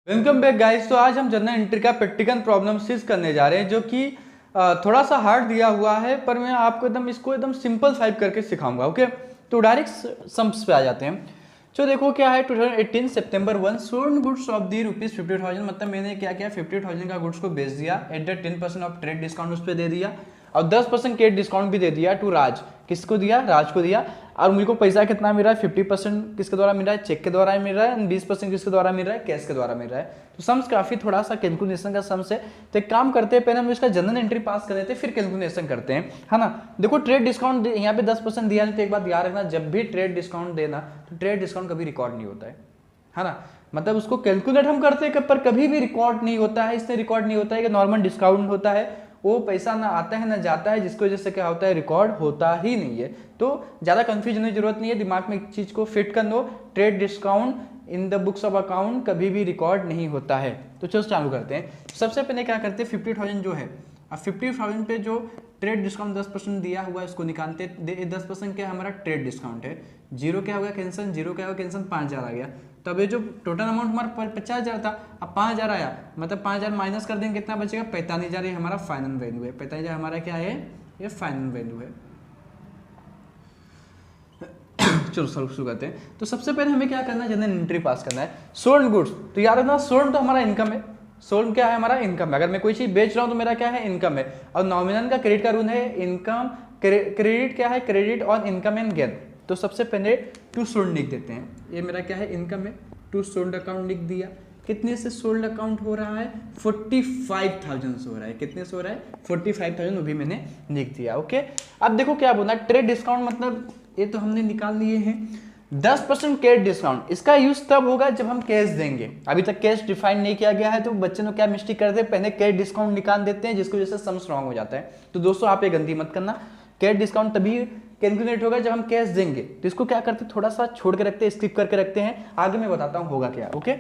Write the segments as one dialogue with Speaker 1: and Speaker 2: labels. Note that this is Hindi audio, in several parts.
Speaker 1: Welcome back guys. तो आज हम जनरल एंट्री का प्रैक्टिकल प्रॉब्लम सीज करने जा रहे हैं, जो कि थोड़ा सा हार्ड दिया हुआ है, पर मैं आपको इसको एकदम सिंपल टाइप करके सिखाऊंगा। ओके, तो डायरेक्ट सम्स पे आ जाते हैं। तो देखो क्या है, 2018 सितंबर 1 सोल्ड गुड्स ऑफ दी ₹50,000। मतलब मैंने क्या किया, 50,000 का गुड्स को बेच दिया at the 10% of trade discount उस पर दे दिया, और 10% के डिस्काउंट भी दे दिया टू राज। किसको दिया? राज को दिया। और मुझको पैसा कितना मिल रहा है? 50% किसके द्वारा मिल रहा है? चेक के द्वारा मिल रहा है। 20% किसके द्वारा मिल रहा है? कैश के द्वारा मिल रहा है। तो सम्स काफी थोड़ा सा कैलकुलेशन का सम्स है। तो एक काम करते हैं, पहले हम इसका जनरल एंट्री पास कर देते हैं, फिर कैलकुलेशन करते हैं, है ना। देखो ट्रेड डिस्काउंट यहाँ पे 10% दिया नहीं, तो एक बात याद रखना, जब भी ट्रेड डिस्काउंट देना तो ट्रेड डिस्काउंट कभी रिकॉर्ड नहीं होता है ना। मतलब उसको कैलकुलेट हम करते हैं पर कभी भी रिकॉर्ड नहीं होता है। इससे रिकॉर्ड नहीं होता है कि नॉर्मल डिस्काउंट होता है, वो पैसा ना आता है ना जाता है, जिसकी वजह से क्या होता है, रिकॉर्ड होता ही नहीं है। तो ज़्यादा कंफ्यूजन की जरूरत नहीं है, दिमाग में एक चीज़ को फिट कर लो, trade discount in the books of account कभी भी रिकॉर्ड नहीं होता है। तो चलो चालू करते हैं। सबसे पहले क्या करते हैं, 50,000 जो है, अब 50,000 पे जो ट्रेड डिस्काउंट 10% दिया हुआ है उसको निकालते। 10% क्या हमारा ट्रेड डिस्काउंट है। जीरो क्या होगा? कैंसन। जीरो क्या होगा? कैंसन। 5,000 आ गया। तब ये जो टोटल अमाउंट हमारा 50,000 था, अब 5,000 आया, मतलब 5,000 माइनस कर देंगे, कितना बचेगा? 45,000। ये हमारा फाइनल वैल्यू है। 45,000 हमारा क्या है? ये फाइनल वैल्यू है। चलो शुरू करते हैं। तो सबसे पहले हमें क्या करना है, जनरल एंट्री पास करना है। सोल्ड गुड्स, तो याद रखना सोल्ड तो हमारा इनकम है। सोल्ड क्या है? हमारा इनकम है। अगर मैं कोई चीज बेच रहा हूं तो मेरा क्या है? इनकम है। और नॉमिनल का क्रेडिट का रूल है इनकम क्रेडिट क्या है? Credit on income and gain. तो सबसे पहले टू सोल्ड लिख देते हैं। ये मेरा क्या है? इनकम है। टू सोल्ड अकाउंट लिख दिया। कितने से सोल्ड अकाउंट हो रहा है? 45,000 से हो रहा है। कितने से हो रहा है? 45,000, वो भी मैंने लिख दिया। ओके, अब देखो क्या बोलना, ट्रेड डिस्काउंट मतलब ये तो हमने निकाल लिए हैं। 10% कैश डिस्काउंट, इसका यूज तब होगा जब हम कैश देंगे। अभी तक कैश डिफाइन नहीं किया गया है, तो बच्चे लोग क्या मिस्टेक करते हैं, पहले कैश डिस्काउंट निकाल देते हैं, जिसकी वजह से सम स्ट्रॉन्ग हो जाता है। तो दोस्तों आप ये गलती मत करना। कैश डिस्काउंट तभी कैलकुलेट होगा जब हम कैश देंगे। तो इसको क्या करते हैं, थोड़ा सा छोड़ के रखते हैं, स्किप करके रखते हैं, आगे मैं बताता हूँ होगा क्या। ओके,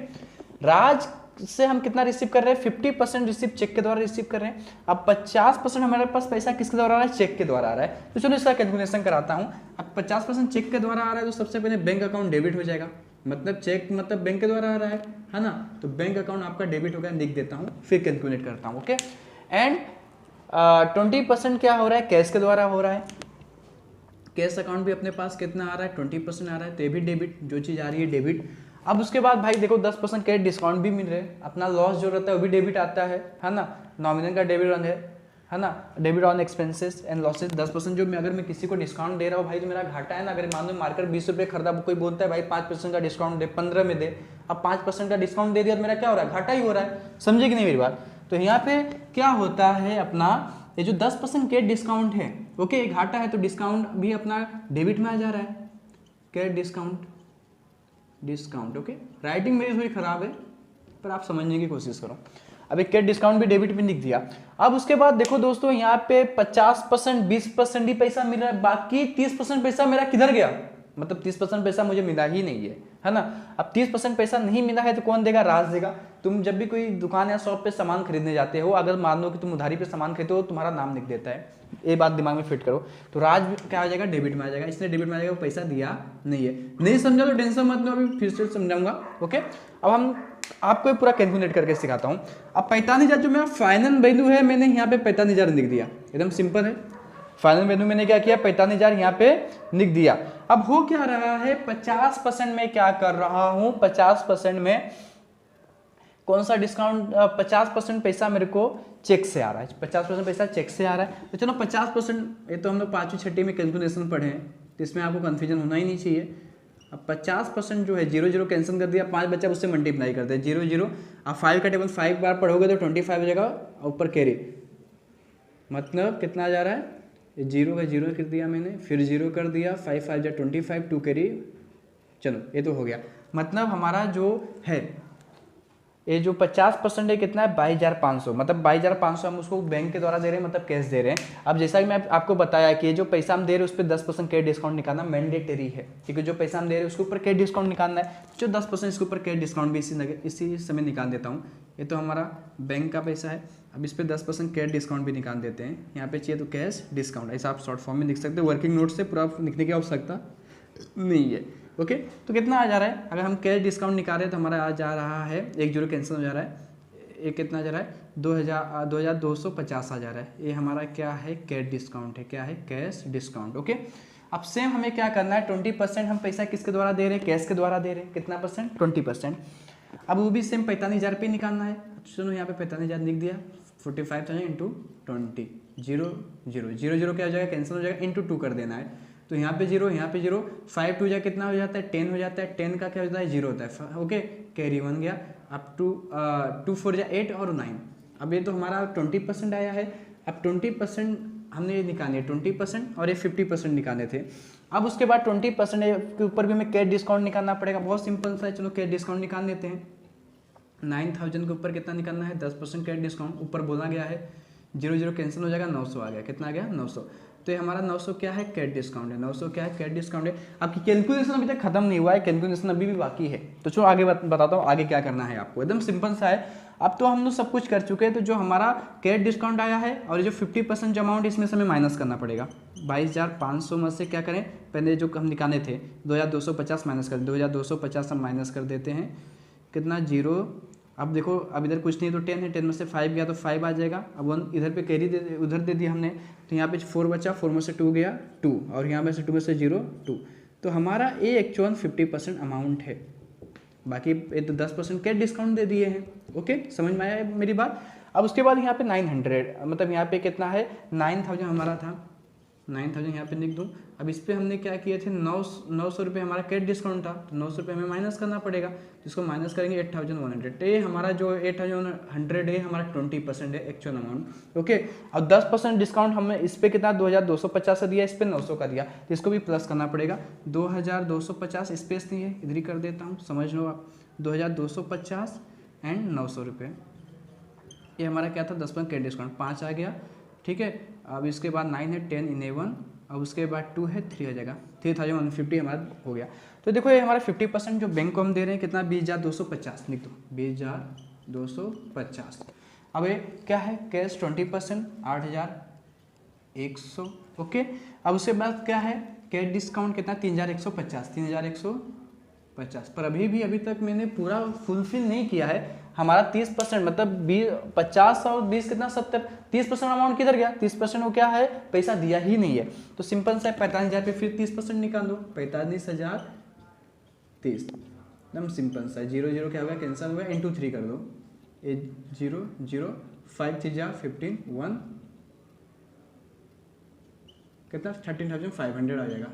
Speaker 1: राज से हम कितना रिसीव कर रहे हैं? 50% रिसीव चेक के द्वारा रिसीव कर रहे हैं। अब 50% हमारे पास पैसा किसके द्वारा आ रहा है? चेक के द्वारा आ रहा है। तो चलो इसका कैलकुलेशन कराता हूं। अब 50% चेक के द्वारा आ रहा है, तो सबसे पहले बैंक अकाउंट डेबिट हो जाएगा। मतलब चेक मतलब बैंक के द्वारा आ रहा है ना। तो बैंक अकाउंट आपका डेबिट हो गया, लिख देता हूँ, फिर कैलकुलेट करता हूँ। ओके, एंड 20% क्या हो रहा है? कैश के द्वारा हो रहा है। कैश अकाउंट भी अपने पास कितना आ रहा है? 20% आ रहा है, तो ये भी डेबिट, जो चीज़ आ रही है डेबिट। अब उसके बाद भाई देखो 10% कैश डिस्काउंट भी मिल रहे हैं, अपना लॉस जो रहता है वो भी डेबिट आता है ना। नॉमिनल का डेबिट ऑन है ना, debit on expenses and losses. 10% जो अगर मैं किसी को डिस्काउंट दे रहा हूँ भाई, तो मेरा घाटा है ना। अगर मान लो मार्केट 20 रुपये खरीदा, कोई बोलता है भाई 5% का डिस्काउंट दे, 15 में दे। अब 5% का डिस्काउंट दे दिया तो मेरा क्या हो रहा है? घाटा ही हो रहा है। समझे कि नहीं मेरी बात? तो यहाँ पे क्या होता है, अपना ये जो 10% कैश डिस्काउंट है, ओके, घाटा है, तो डिस्काउंट भी अपना डेबिट में आ जा रहा है। Cash discount okay. राइटिंग मेरी थोड़ी खराब है, पर आप समझने की कोशिश करो। अब एक कैश डिस्काउंट भी डेबिट में लिख दिया। अब उसके बाद देखो दोस्तों, यहाँ पे 50% 20% ही पैसा मिल रहा है, बाकी 30% पैसा मेरा किधर गया? मतलब 30% पैसा मुझे मिला ही नहीं है ना। अब 30% पैसा नहीं मिला है तो कौन देगा? राज देगा। तुम जब भी कोई दुकान या शॉप पे सामान खरीदने जाते हो, अगर मान लो कि तुम उधारी पे सामान खरीदते हो, तुम्हारा नाम लिख देता है। ये बात दिमाग में फिट करो। तो राज क्या आ जाएगा? डेबिट में आ जाएगा। इसने डेबिट में आ जाएगा, वो पैसा दिया नहीं है। नहीं समझा तो टेंशन मत लो, अभी फिर से समझाऊंगा। ओके, अब हम आपको पूरा कैलकुलेट करके सिखाता हूँ। अब 45,000 जो मेरा फाइनल वैल्यू है, मैंने यहाँ पे 45,000 लिख दिया। एकदम सिंपल है। फाइनल वैल्यू मैंने क्या किया? 45,000 यहाँ पे लिख दिया। अब हो क्या रहा है, 50% में क्या कर रहा हूं, 50% में कौन सा डिस्काउंट? 50% पैसा मेरे को चेक से आ रहा है। 50% पैसा चेक से आ रहा है। तो चलो 50%, ये तो हम लोग 5वीं 6वीं में कैलकुलेशन पढ़े हैं, तो इसमें आपको कंफ्यूजन होना ही नहीं चाहिए। अब 50% जो है, 0 कैंसिल कर दिया, 5 बच्चा उससे मल्टीप्लाई करते हैं, 0 अब 5 का टेबल 5 बार पढ़ोगे तो 25 हो जाएगा, ऊपर कैरी, मतलब कितना जा रहा है? 0 का 0 कर दिया मैंने, फिर 0 कर दिया, 5 5 जा 25, 2 कैरी। चलो ये तो हो गया। मतलब हमारा जो है ये जो 50% है कितना है? 22,500। मतलब 22,500 हम उसको बैंक के द्वारा दे रहे हैं, मतलब कैश दे रहे हैं। अब जैसा कि मैं आपको बताया कि ये जो पैसा हम दे रहे हैं उस पर 10% कैश डिस्काउंट निकालना मैंडेटरी है, क्योंकि जो पैसा हम दे रहे हैं उसके ऊपर कैश डिस्काउंट निकालना है। जो 10% इसके ऊपर कैश डिस्काउंट भी इसी समय निकाल देता हूँ। ये तो हमारा बैंक का पैसा है। अब इस पर 10% कैश डिस्काउंट भी निकाल देते हैं। यहाँ पे चाहिए तो कैश डिस्काउंट, ऐसा आप शॉर्ट फॉर्म में लिख सकते हो। वर्किंग नोट से पूरा लिखने की आवश्यकता नहीं है। ओके, तो कितना आ जा रहा है, अगर हम कैश डिस्काउंट निकाल रहे हैं तो हमारा आ जा रहा है, एक जीरो कैंसिल हो जा रहा है, एक कितना आ जा रहा है 2250 आ जा रहा है। ये हमारा क्या है, कैश डिस्काउंट है, क्या है, कैश डिस्काउंट। ओके, अब सेम हमें क्या करना है, 20% हम पैसा किसके द्वारा दे रहे हैं, कैश के द्वारा दे रहे हैं, कितना परसेंट, 20%। अब वो भी सेम 45,000 पे निकालना है। सुनो यहाँ पे 45,000 लिख दिया, 45,000 इंटू 20, 0 0 0 0 क्या हो जाएगा, कैंसिल हो जाएगा, इंटू 2 कर देना है। तो यहाँ पे 0, यहाँ पे 0, 5 2 जा कितना हो जाता है, 10 हो जाता है, 10 का क्या होता है, 0 होता है। ओके, कैरी 1 गया, अब 2 4 जा 8 और 9। अब ये तो हमारा 20% आया है। अब 20% हमने ये निकाले 20% और ये 50% निकाले थे। अब उसके बाद 20% के ऊपर भी हमें कैश डिस्काउंट निकालना पड़ेगा। बहुत सिंपल सा है, चलो कैश डिस्काउंट निकाल लेते हैं। 9,000 के ऊपर कितना निकालना है, 10% कैश डिस्काउंट, ऊपर बोला गया है, 0 0 कैंसिल हो जाएगा, 900 आ गया, कितना आ गया, 900। तो ये हमारा 900 क्या है, कैश डिस्काउंट है, 900 क्या है, कैश डिस्काउंट है। आपकी कैलकुलेशन अभी तक खत्म नहीं हुआ है, कैलकुलेशन अभी भी बाकी है। तो चलो आगे बताता हूँ आगे क्या करना है आपको, एकदम सिंपल सा है। अब तो हम लोग सब कुछ कर चुके हैं। तो जो हमारा कैश डिस्काउंट आया है और जो 50% जो अमाउंट इसमें से हमें माइनस करना पड़ेगा। 22,500 में से क्या करें, पहले जो हम निकाले थे 2,250 माइनस कर, 2,250 हम माइनस कर देते हैं, कितना, 0। अब देखो, अब इधर कुछ नहीं तो 10 है, 10 में से 5 गया तो 5 आ जाएगा। अब 1 इधर पे कैरी उधर दे दिया हमने, तो यहाँ पे 4 बचा, 4 में से 2 गया 2, और यहाँ में से 2 में से 0 2। तो हमारा ये एक्चुअल 50% अमाउंट है, बाकी ये तो 10% कैश डिस्काउंट दे दिए हैं। ओके, समझ में आया मेरी बात। अब उसके बाद यहाँ पे 900, मतलब यहाँ पे कितना है, 9,000 हमारा था, 9,000 यहाँ पे लिख दूँ। अब इस पर हमने क्या किए थे, 900 रुपये हमारा कैश डिस्काउंट था, तो 900 रुपये हमें माइनस करना पड़ेगा। जिसको माइनस करेंगे 8,100, तो ये हमारा जो 8,100 है हमारा 20% है एक्चुअल अमाउंट। ओके, अब 10% डिस्काउंट हमें इस पर कितना, 2,250 का दिया, इस पर 900 का दिया, तो इसको भी प्लस करना पड़ेगा। 2,250 स्पेस नहीं है, इधर ही कर देता हूँ, समझ लो आप, 2,250 एंड 900 रुपये। ये हमारा क्या था, 10% कैश डिस्काउंट, 5 आ गया, ठीक है। अब इसके बाद 9 है, 10 11, अब उसके बाद 2 है, 3 आ जाएगा, 3,150 हमारा हो गया। तो देखो ये हमारा 50% जो बैंक को हम दे रहे हैं कितना, 20,250 लिख दो, 20,250। अब ये क्या है, कैश 20% 8,100। ओके, अब उसके बाद क्या है, कैश डिस्काउंट कितना, 3,150, 3,150। पर अभी तक मैंने पूरा फुलफिल नहीं किया है। हमारा 30% मतलब 50 और 20 कितना, 70, 30% अमाउंट किधर गया, 30% वो क्या है, पैसा दिया ही नहीं है। तो सिंपल सा 45,000 पे फिर 30% निकाल दो, 45,030, एकदम सिंपल सा। 0 0 क्या होगा, कैंसिल होगा, इंटू 3 कर दो, 0 0 5 3 जा 15 1, कितना, 13,500 आ जाएगा,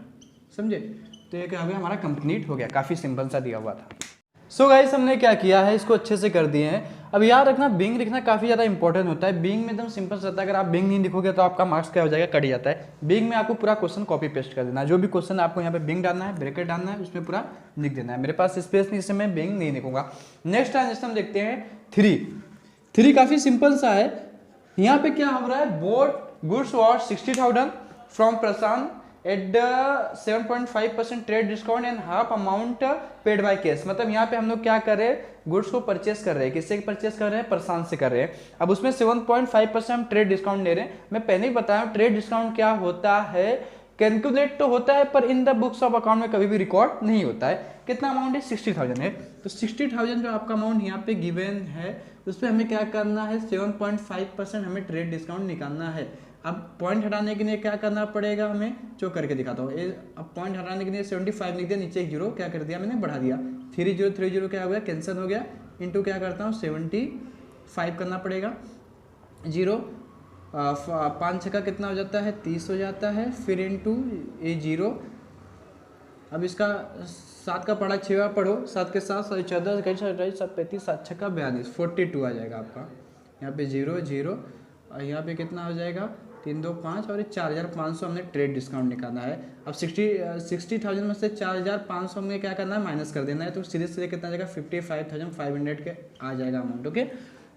Speaker 1: समझे। तो ये क्या हो गया, हमारा कंप्लीट हो गया, काफ़ी सिंपल सा दिया हुआ था। सो गाइस, हमने क्या किया है, इसको अच्छे से कर दिए हैं। अब याद रखना, बिंग लिखना काफ़ी ज़्यादा इंपॉर्टेंट होता है। बिंग में एकदम सिंपल सा होता है, अगर आप बिंग नहीं लिखोगे तो आपका मार्क्स क्या हो जाएगा, कट जाता है। बिंग में आपको पूरा क्वेश्चन कॉपी पेस्ट कर देना है, जो भी क्वेश्चन आपको यहाँ पे बिंग डालना है, ब्रैकेट डालना है, उसमें पूरा लिख देना है। मेरे पास स्पेस नहीं, इससे मैं बिंग नहीं लिखूंगा। नेक्स्ट ट्रांजेक्शन देखते हैं 3 काफ़ी सिंपल सा है। यहाँ पे क्या हो रहा है, boat goods war 60,000 from Prashant at the 7.5% trade discount and half amount paid by cash. मतलब यहाँ पे हम लोग क्या कर रहे हैं, गुड्स को परचेस कर रहे हैं, किससे परचेस कर रहे हैं, प्रशांत से कर रहे हैं। अब उसमें 7.5% हम ट्रेड डिस्काउंट ले रहे हैं। मैं पहले ही बताया ट्रेड डिस्काउंट क्या होता है, कैलकुलेट तो होता है पर इन द बुक्स ऑफ अकाउंट में कभी भी रिकॉर्ड नहीं होता है। कितना अमाउंट है, 60,000 है। तो 60,000 जो आपका अमाउंट यहाँ पे गिवन है, उस पर हमें क्या करना है, 7.5% हमें ट्रेड डिस्काउंट निकालना है। अब पॉइंट हटाने के लिए क्या करना पड़ेगा, हमें जो करके दिखाता हूँ। अब पॉइंट हटाने के लिए 75 लिख दिया, नीचे एक 0 क्या कर दिया मैंने, बढ़ा दिया, 3030 क्या हो गया, कैंसिल हो गया, इंटू क्या करता हूँ, 75 करना पड़ेगा, 0 5 6 का कितना हो जाता है, 30 हो जाता है, फिर इंटू ये 0। अब इसका 7 का पढ़ा 6 पढ़ो, 7 के 7 14 7 35 7 6 का 42 42 आ जाएगा आपका। यहाँ पे 0 0 और यहाँ पे कितना हो जाएगा, 3 2 5 और 4,500 हमने ट्रेड डिस्काउंट निकालना है। अब 60,000 में से 4,500 में क्या करना है, माइनस कर देना है। तो सीधे सीधे कितना आ जाएगा, 55,500 के आ जाएगा अमाउंट। ओके,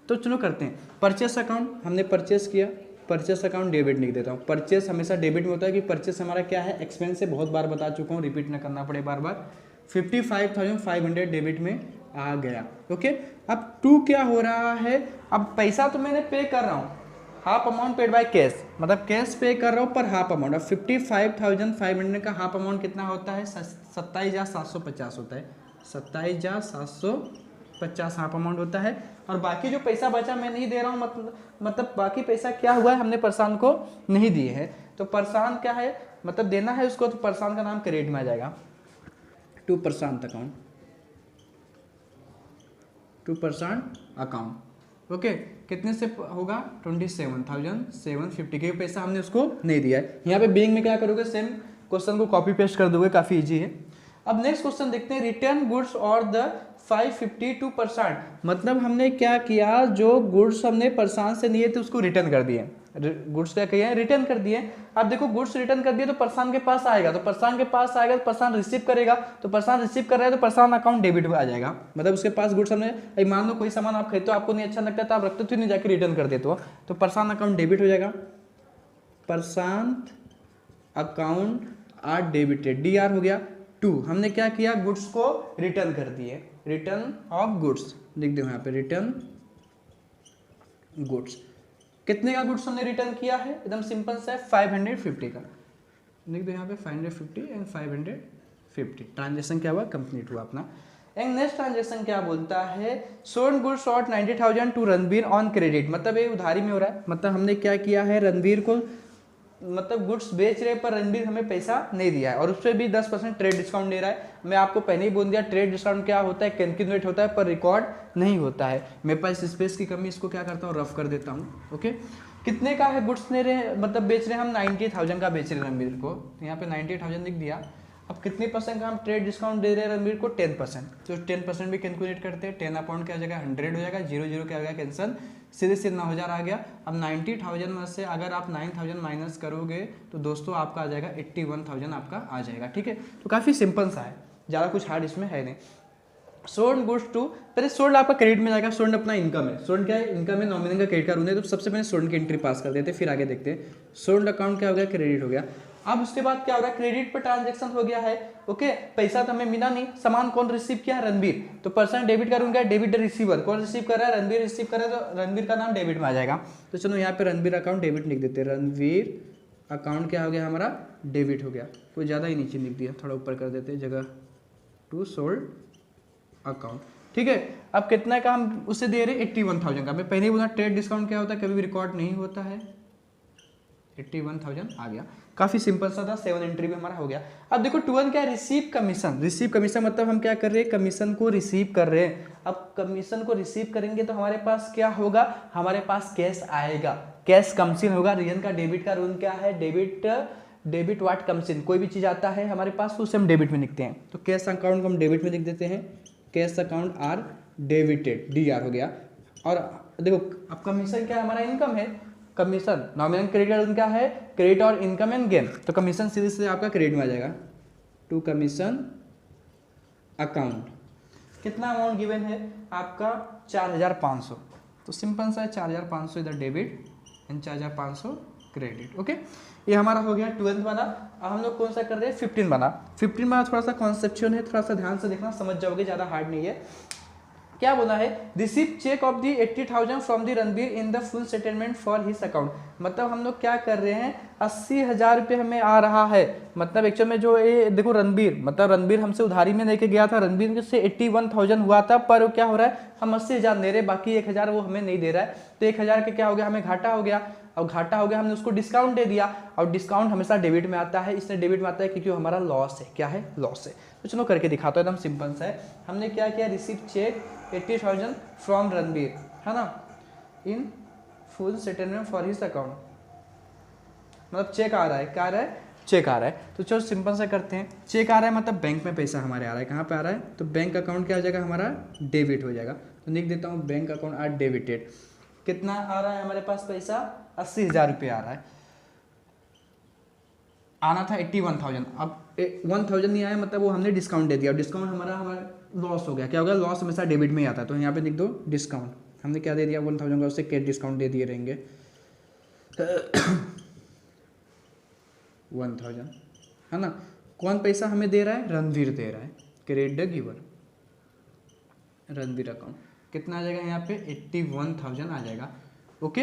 Speaker 1: तो चलो करते हैं परचेस अकाउंट। हमने परचेस किया, परचेस अकाउंट डेबिट लिख देता हूँ। परचेस हमेशा डेबिट में होता है कि परचेस हमारा क्या है, एक्सपेंस है, बहुत बार बता चुका हूँ, रिपीट ना करना पड़े बार बार। 55,500 डेबिट में आ गया। ओके, अब 2 क्या हो रहा है, अब पैसा तो मैंने पे कर रहा हूँ, half amount paid by cash, मतलब कैश पे कर रहा हूँ पर हाफ अमाउंट। अब 55,500 का हाफ अमाउंट कितना होता है? 27,750 होता है, 27,750 हाफ अमाउंट होता है। और बाकी जो पैसा बचा मैं नहीं दे रहा हूँ, मतलब बाकी पैसा क्या हुआ है, हमने परसान को नहीं दिए हैं, तो परसान क्या है, मतलब देना है उसको, तो परसान का नाम क्रेडिट में आ जाएगा, to Prashant account, to Prashant account. Okay, कितने से होगा? 27,750 के पैसा हमने उसको नहीं दिया है। यहाँ पे बीइंग में क्या करोगे, सेम क्वेश्चन को कॉपी पेस्ट कर दोगे, काफी इजी है। अब नेक्स्ट क्वेश्चन देखते हैं, रिटर्न गुड्स और द 552%, मतलब हमने क्या किया, जो गुड्स हमने परसान से लिए थे उसको रिटर्न कर दिए। गुड्स क्या किए? रिटर्न कर दिए। अब देखो गुड्स रिटर्न कर दिए तो परसान के पास आएगा, तो परसान के पास आएगा तो परसान रिसीव करेगा, तो परसान रिसीव कर रहा है तो परसान अकाउंट डेबिट में आ जाएगा। मतलब उसके पास गुड्स हमने, मान लो कोई सामान आप खरीदते हो, आपको नहीं अच्छा लगता तो आप रखते तो नहीं, जाके रिटर्न कर देते हो, तो परसान अकाउंट डेबिट हो जाएगा। परसान account are debited, D R हो गया। 2, हमने क्या किया, गुड्स को रिटर्न कर दिए, रिटर्न ऑफ गुड्स लिख दो यहाँ पे, रिटर्न गुड्स। कितने का गुड्स हमने रिटर्न किया है? एकदम सिंपल सा है, 550 का लिख दो यहाँ पे, 550 एंड 550। ट्रांजेक्शन क्या हुआ? कंप्लीट हुआ अपना। एंड नेक्स्ट ट्रांजेक्शन क्या बोलता है, sold goods short 90,000 to Ranbir on credit, मतलब ये उधारी में हो रहा है। मतलब हमने क्या किया है, रणबीर को, मतलब गुड्स बेच रहे पर रणबीर हमें पैसा नहीं दिया है, और उससे भी 10% ट्रेड डिस्काउंट दे रहा है। मैं आपको पहले ही बोल दिया ट्रेड डिस्काउंट क्या होता है, कैलकुलेट होता है पर रिकॉर्ड नहीं होता है। मेरे पास स्पेस की कमी, इसको क्या करता हूँ, रफ कर देता हूँ। ओके, कितने का है गुड्स ले रहे, मतलब बेच रहे हैं हम 90,000 का बेच रहे हैं रणबीर को, तो यहाँ पे 90,000 लिख दिया। अब कितने परसेंट का हम ट्रेड डिस्काउंट दे रहे हैं रणबीर को? 10%, तो 10% भी कैलकुलेट करते हैं। 10 अपॉइंट क्या हो जाएगा, 100 हो जाएगा, 0 क्या हो गया, कैंसल, सीधे सीधे 9,000 आ गया। अब 90,000 में से अगर आप 9,000 माइनस करोगे तो दोस्तों आपका आ जाएगा 81,000 आपका आ जाएगा। ठीक है, तो काफ़ी सिंपल सा है, ज़्यादा कुछ हार्ड इसमें है नहीं। सोल्ड गुड्स टू, पहले सोल्ड आपका क्रेडिट में जाएगा, सोल्ड अपना इनकम है, सोल्ड क्या है, इनकम है, नॉमिनल का क्रेडिट का रूल है, तो सबसे पहले सोल्ड की एंट्री पास कर देते हैं, फिर आगे देखते हैं। सोल्ड अकाउंट क्या हो गया, क्रेडिट हो गया। अब उसके बाद क्या हो रहा है, क्रेडिट पर ट्रांजैक्शन हो गया है। ओके, पैसा तो हमें मिला नहीं, सामान कौन रिसीव किया है, रणबीर, तो पर्सन डेबिट का रूल क्या है, डेबिट रिसीवर, कौन रिसीव कर रहा है, रणबीर रिसीव कर रहा है, तो रणबीर का नाम डेबिट में आ जाएगा। तो चलो यहाँ पे रणबीर अकाउंट डेबिट लिख देते हैं, रणबीर अकाउंट क्या हो गया हमारा, डेबिट हो गया। कोई ज़्यादा ही नीचे लिख दिया, थोड़ा ऊपर कर देते हैं जगह, टू सोल्ड अकाउंट। ठीक है, अब कितना का हम उसे दे रहे हैं, 81,000 का। मैं पहले ही बोला ट्रेड डिस्काउंट क्या होता है, कभी भी रिकॉर्ड नहीं होता है। 81,000 आ गया, काफी सिंपल सा था, 7 एंट्री भी हमारा हो गया। अब देखो 12 क्या है, रिसीव कमीशन। रिसीव कमीशन मतलब हम क्या कर रहे हैं, कमीशन को रिसीव कर रहे हैं। अब कमीशन को रिसीव करेंगे तो हमारे पास क्या होगा, हमारे पास कैश आएगा, कैश कमीशन होगा। रियन का डेबिट का रूल क्या है, डेबिट वाट कमीशन, कोई भी चीज आता है हमारे पास तो उसे हम डेबिट में लिखते हैं, तो कैश अकाउंट को हम डेबिट में लिख देते हैं, cash account are debited, D R हो गया। और देखो अब कमीशन क्या है, हमारा इनकम है, कमीशन नॉमिनल क्रेडिट क्या है, क्रेडिट और इनकम एंड गेन, तो कमीशन सीधे सीधे आपका क्रेडिट में आ जाएगा, टू कमीशन अकाउंट। कितना अमाउंट गिवन है आपका, 4,500, तो सिंपल सा है, 4,500 इधर डेबिट एंड 4,500 क्रेडिट। ओके, ये हमारा हो गया 12 वाला। अब हम लोग कौन सा कर रहे हैं, 15 वाला। 15 वाला थोड़ा सा कॉन्सेप्चुअल है, थोड़ा सा ध्यान से देखना, समझ जाओगे, ज़्यादा हार्ड नहीं है। क्या बोला है, receive cheque of the 80,000 from the Ranbir in the full settlement for his account. मतलब हम लोग क्या कर रहे हैं, 80,000 रुपये हमें आ रहा है। मतलब एक्चुअल में जो ये देखो रणबीर, मतलब रणबीर हमसे उधारी में लेके गया था, रणबीर से 81,000 हुआ था, पर क्या हो रहा है, हम 80,000 दे रहे हैं, बाकी 1,000 वो हमें नहीं दे रहा है, तो 1,000 के क्या हो गया, हमें घाटा हो गया। और घाटा हो गया, हमने उसको डिस्काउंट दे दिया, और डिस्काउंट हमेशा डेबिट में आता है, इसलिए डेबिट में आता है क्योंकि हमारा लॉस है, क्या है, लॉस है। तो चलो करके दिखाता हूँ, एकदम सिंपल सा है। हमने क्या किया, रिसीव चेक 80,000 फ्रॉम रणबीर, है ना, in full settlement for his account, मतलब चेक आ रहा है, क्या आ रहा है, चेक आ रहा है। तो चलो सिंपल सा करते हैं, चेक आ रहा है मतलब बैंक में पैसा हमारे आ रहा है, कहाँ पे आ रहा है, तो बैंक अकाउंट क्या हो जाएगा, हमारा डेबिट हो जाएगा। तो लिख देता हूँ बैंक अकाउंट आर डेबिटेड। कितना आ रहा है हमारे पास पैसा, 80,000 रुपये आ रहा है, आना था 81,000, अब 1,000 नहीं आया, मतलब वो हमने डिस्काउंट दे दिया, डिस्काउंट हमारा लॉस हो गया। क्या हो गया, लॉस हमेशा डेबिट में ही आता है, तो यहाँ पे लिख दो डिस्काउंट। हमने क्या दे दिया, 1,000 का, उससे कैश डिस्काउंट दे दिए रहेंगे 1,000, है ना। कौन पैसा हमें दे रहा है, रणवीर दे रहा है, क्रेडिट गिवर, रणवीर अकाउंट। कितना आ जाएगा यहाँ पे, 81,000 आ जाएगा। Okay,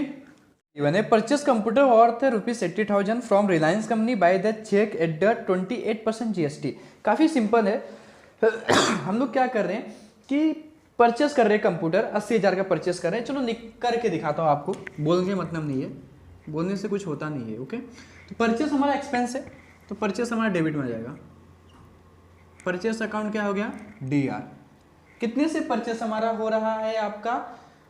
Speaker 1: even a purchase computer worth ₹80,000 from Reliance company by the cheque at the 28% GST। काफ़ी सिंपल है। हम लोग क्या कर रहे हैं कि परचेस कर रहे हैं कंप्यूटर, 80,000 का परचेस कर रहे हैं। चलो लिख करके दिखाता हूँ आपको, बोलने का मतलब नहीं है, बोलने से कुछ होता नहीं है। ओके, तो परचेस हमारा एक्सपेंस है, तो परचेस हमारा डेबिट में आ जाएगा। परचेस अकाउंट क्या हो गया, DR। कितने से परचेस हमारा हो रहा है आपका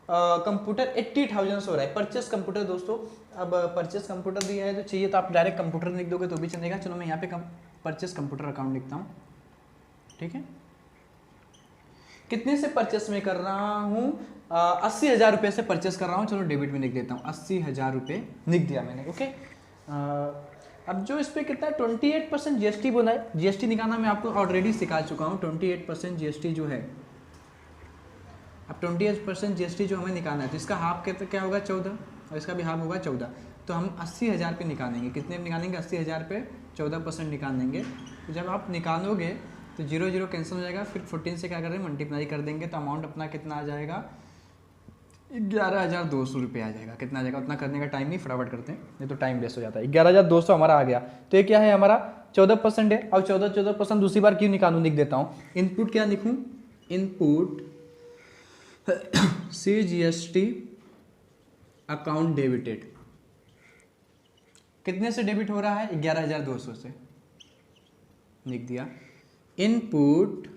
Speaker 1: कंप्यूटर, 80,000 से हो रहा है परचेस कंप्यूटर। दोस्तों अब परचेस कंप्यूटर दिया है तो चाहिए तो आप डायरेक्ट कंप्यूटर लिख दोगे तो भी चलेगा। चलो मैं यहाँ पे परचेस कंप्यूटर अकाउंट लिखता हूँ, ठीक है। कितने से परचेस में कर रहा हूँ, 80,000 रुपये से परचेस कर रहा हूँ। चलो डेबिट में लिख देता हूँ, 80,000 रुपये लिख दिया मैंने। ओके, अब जो इस पर कितना 28% GST बोला है, GST निकालना मैं आपको ऑलरेडी सिखा चुका हूँ। 28% GST जो है, अब 28% GST जो हमें निकालना है तो इसका हाफ क्या होगा 14, और इसका भी हाफ होगा 14। तो हम 80,000 पे निकालेंगे। कितने निकालेंगे, 80,000 पे 14% निकाल देंगे। तो जब आप निकालोगे तो 0 0 कैंसिल हो जाएगा, फिर 14 से क्या कर रहे हैं मल्टीप्लाई कर देंगे, तो अमाउंट अपना कितना आ जाएगा, 11,200 रुपये आ जाएगा। कितना आ जाएगा, उतना करने का टाइम नहीं, फटाफट करते हैं, नहीं तो टाइम वेस्ट हो जाता है। 11,200 हमारा आ गया। तो ये क्या है हमारा 14% है। और 14% दूसरी बार क्यों निकालूँ, लिख देता हूँ। इनपुट क्या लिखूँ, इनपुट CGST अकाउंट डेबिटेड। कितने से डेबिट हो रहा है, 11,200 से, लिख दिया। Input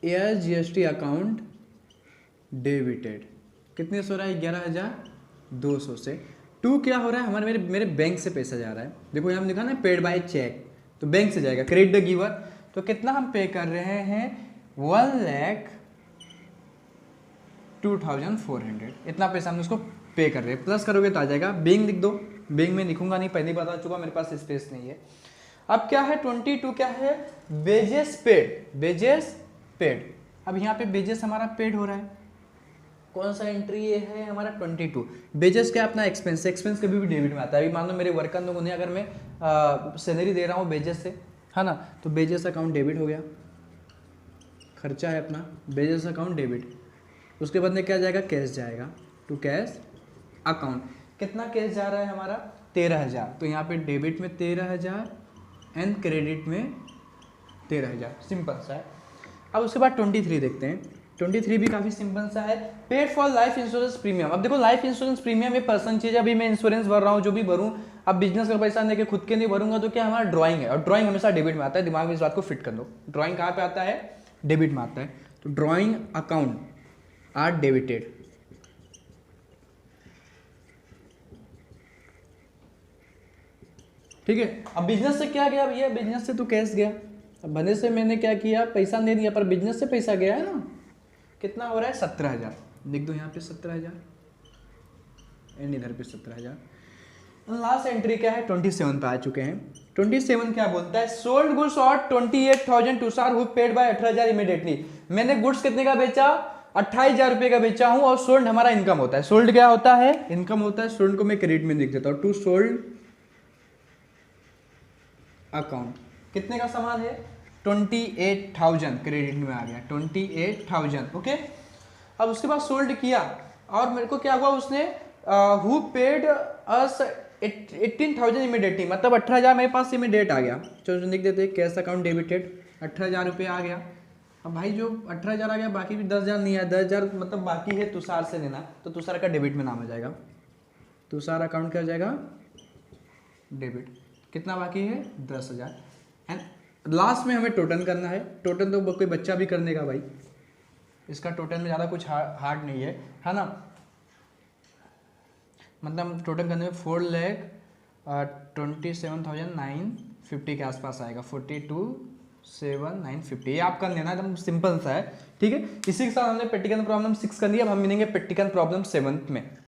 Speaker 1: air GST account debited कितने से हो रहा है, 11,200 से। टू क्या हो रहा है हमारे मेरे बैंक से पैसा जा रहा है। देखो यहाँ लिखा ना पेड बाय चेक, तो बैंक से जाएगा। क्रेडिट द गिवर, तो कितना हम पे कर रहे हैं, 1,02,400, इतना पैसा हम उसको पे कर रहे हैं। प्लस करोगे तो आ जाएगा, बैंक लिख दो। बैंक में लिखूंगा नहीं, पहले बता चुका, मेरे पास स्पेस नहीं है। अब क्या है 22 क्या है, वेजेस पेड, वेजेस पेड। अब यहाँ पे वेजेस हमारा पेड हो रहा है। कौन सा एंट्री ये है हमारा 22। वेजेस क्या अपना एक्सपेंस, एक्सपेंस कभी भी डेबिट में आता है। अभी मान लो मेरे वर्कर लोगों ने अगर मैं सैलरी दे रहा हूँ वेजेस से, है ना, तो वेजेस अकाउंट डेबिट हो गया, खर्चा है अपना, वेजेस अकाउंट डेबिट। उसके बाद में क्या जाएगा, कैश जाएगा, टू कैश अकाउंट। कितना कैश जा रहा है हमारा, 13,000। तो यहाँ पे डेबिट में 13,000 एंड क्रेडिट में 13,000, सिंपल सा है। अब उसके बाद 23 देखते हैं। 23 भी काफ़ी सिंपल सा है, paid for life insurance premium. अब देखो लाइफ इंश्योरेंस प्रीमियम ये पर्सन चीज़ है। अभी मैं इंश्योरेंस भर रहा हूँ, जो भी भरूँ, अब बिजनेस का पैसा लेके खुद के नहीं भरूंगा तो क्या हमारा ड्राइंग है, और ड्राइंग हमेशा डेबिट में आता है। दिमाग में इस बात को फिट कर दो, ड्राइंग कहाँ पे आता है, डेबिट में आता है। तो ड्राइंग अकाउंट आर डेबिटेड। ठीक है। अब बिजनेस से क्या गया भैया, बिजनेस से तो कैश गया। अब भले से मैंने क्या किया, पैसा नहीं दिया, पर बिजनेस से पैसा गया है ना। कितना हो रहा है, 17,000। लिख दो यहाँ पे 17,000 एंड इधर पे 17,000। लास्ट एंट्री क्या है, 27 पे आ चुके हैं। 27 क्या बोलता है, सोल्ड गुड्स और 28,000 टू सार हु पेड बाय 18,000 इमीडिएटली। मैंने गुड्स कितने का बेचा, 28,000 रुपये का बेचा हूं, और सोल्ड हमारा इनकम होता है। सोल्ड क्या होता है, इनकम होता है। सोल्ड को मैं क्रेडिट में लिख देता हूं, टू सोल्ड अकाउंट। कितने का सामान है, 28,000 क्रेडिट में आ गया, 28,000। ओके। अब उसके बाद सोल्ड किया और मेरे को क्या हुआ, उसने हु पेड अस 18,000 इमीडिएटली, मतलब 18,000 मेरे पास इमीडिएट आ गया। चलो लिख देते हैं कैश अकाउंट डेबिटेड, 18,000 रुपये आ गया। अब भाई जो 18,000 आ गया, बाकी भी 10,000 नहीं है, 10,000 मतलब बाकी है तुषार से लेना, तो तुषार का डेबिट में नाम आ जाएगा। तुषार अकाउंट क्या हो जाएगा, डेबिट। कितना बाकी है, 10,000। एंड लास्ट में हमें टोटल करना है। टोटल तो कोई बच्चा भी कर देगा भाई, इसका टोटल में ज़्यादा कुछ हार्ड नहीं है ना। मतलब टोटल करने में 4,27,950 के आसपास आएगा, 42,7,950। ये आप कर लेना, एकदम सिंपल सा है। ठीक है। इसी के साथ हमने प्रैक्टिकल प्रॉब्लम 6 कर लिया। अब हम मिलेंगे प्रैक्टिकल प्रॉब्लम 7 में।